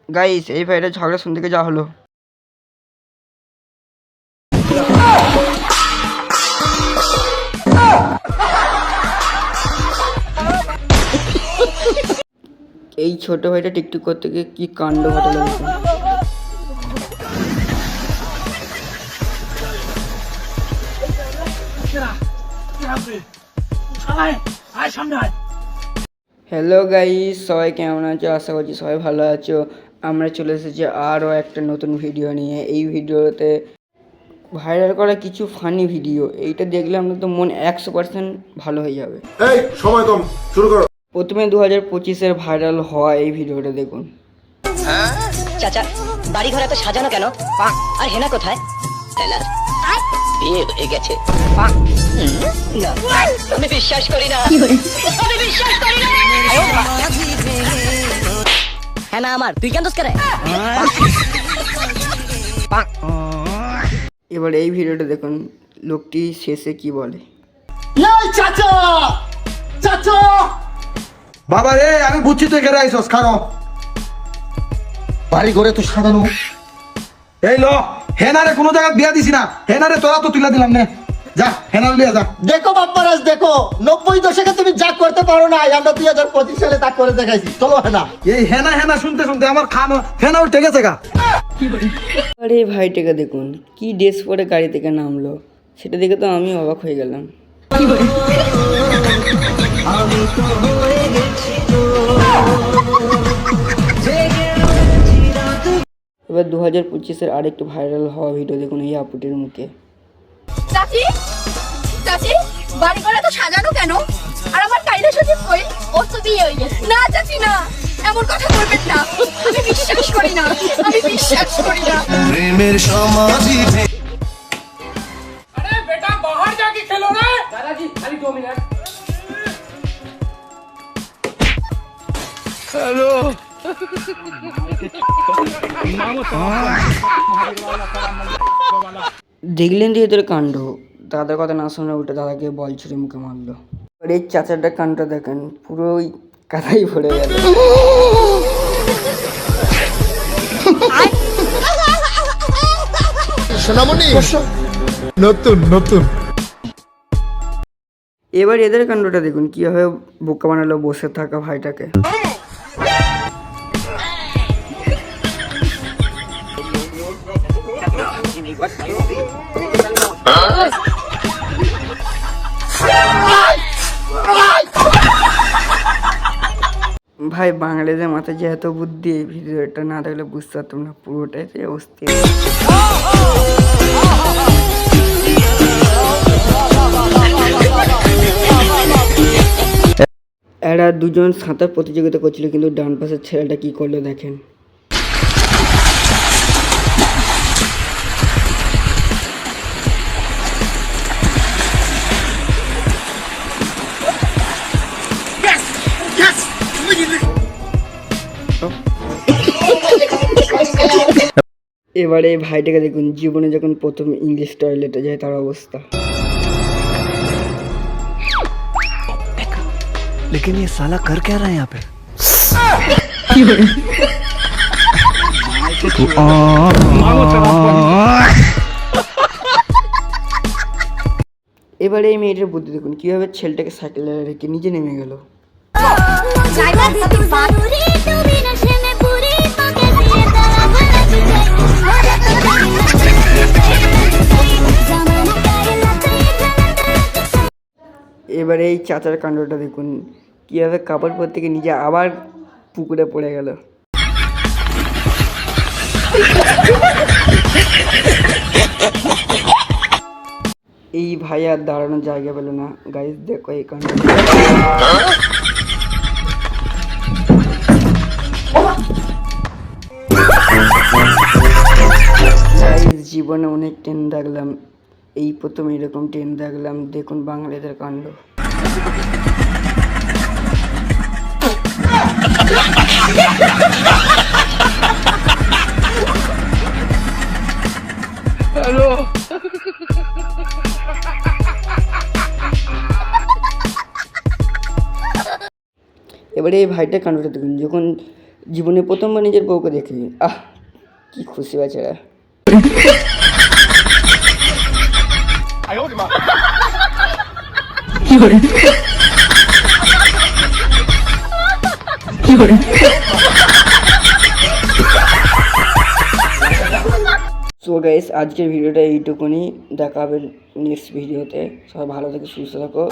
Guys এই ভাইটা ঝগড়া শুনতে যা হলো। এই ছোট ভাইটা টিকটক করতে গিয়ে কি কাণ্ড ঘটালো দেখুন। হ্যালো গাইস, সবাই কেমন আছো? আশা করছি সবাই ভালো আছো। আমরা চলে এসেছি আরও একটা নতুন ভিডিও নিয়ে। এই ভিডিওতে ভাইরাল করা কিছু ফানি ভিডিও, এইটা দেখলে আপনার তো মন 100% ভালো হয়ে যাবে। এই সময় কম, শুরু করো। প্রথমে 2025-এর ভাইরাল হওয়া এই ভিডিওটা দেখুন। চাচা বাড়ি ঘর এত সাজানো কেন? আর হেনা কোথায়? বিয়ে হয়ে গেছে। না, আমি বিশ্বাস করি না, আমি বিশ্বাস করি না। হেনা আমার, তুই কেন দোষ করে? এবার এই ভিডিওটা দেখুন, লোকটি শেষে কি বলে। চাচা চাচা বাবা রে, আমি বুঝছি তুই কেন আইসস। খানো বাড়ি ঘরে তো সাজানো। এই লো, হেনারে কোনো জায়গায় বিয়া দিছি না। হেনারে তোরা তো তুলে দিলাম নে। যা হেনার লিয়া যা। দেখো বাপ্পারাজ, দেখো 90 দশকে তুমি যা করতে পারো না, আমরা 2025 সালে তা করে দেখাইছি। চলো হেনা। এই হেনা হেনা শুনতে শুনতে আমার খানো হেনা উঠে গেছে গা। আর এই ভাইটাকে দেখুন কি ড্রেস পরে গাড়ি থেকে নামলো, সেটা দেখে তো আমি অবাক হয়ে গেলাম। এবার 2025-এর আরেকটু ভাইরাল হওয়া ভিডিও দেখুন এই আপুটির মুখে। চাচি চাচি বাড়ি ঘরে তো সাজানো কেন? আর আমার কাইলা সজীব কই? ও তো বিয়ে হয়ে গেছে। না চাচি না, এমন কথা বলবেন না, আমি বিশ্বাস করি না, আমি বিশ্বাস করি না। প্রেমের সমাধি। अरे बेटा बाहर जाके खेलो रे। दादाजी खाली 2 मिनट। हेलो দেখলেন যে এদের কাণ্ড, দাদার কথা না শুনে উল্টে দাদাকে বল ছুড়ে মুখে মারলো। আর এই চাচাটার কাণ্ডটা দেখেন, পুরো ওই কাদাই ভরে গেল। সোনামণি নতুন নতুন। এবার এদের কাণ্ডটা দেখুন, কিভাবে বোকা বানালো বসে থাকা ভাইটাকে। ভাই বাঙালিদের মাথায় যে এত বুদ্ধি, এই ভিডিওটা না দেখলে বুঝতে পারতাম না, পুরোটাই যে অস্থির। এরা দুজন সাঁতার প্রতিযোগিতা করছিল, কিন্তু ডান পাশের ছেলেটা কি করলো দেখেন। এবারে এই ভাইটাকে দেখুন, জীবনে যখন প্রথম ইংলিশ টয়লেটে যায় তার অবস্থা। लेकिन ये साला कर क्या रहा है यहाँ पे? এবারে এই মেয়েটার বুদ্ধি দেখুন, কিভাবে ছেলেটাকে সাইকেলে রেখে নিজে নেমে গেল। এবারে এই চাচার কাণ্ডটা দেখুন, কিভাবে কাপড় পর থেকে নিজে আবার পুকুরে পড়ে গেল। এই ভাই আর দাঁড়ানোর জায়গা পেল না। গাইস দেখো এই কাণ্ড। জীবনে অনেক ট্রেন দেখলাম, এই প্রথম এরকম ট্রেন দেখলাম। দেখুন বাঙালিদের কাণ্ড। हेलो এবারে এই ভাইটার কাণ্ডটা দেখুন, যখন জীবনে প্রথমবার নিজের বউকে দেখে কি খুশি বেচারা। সো গাইস, আজকের ভিডিওটা এইটুকুনি, দেখা হবে নেক্সট ভিডিওতে। সবাই ভালো থেকে সুস্থ থাকো।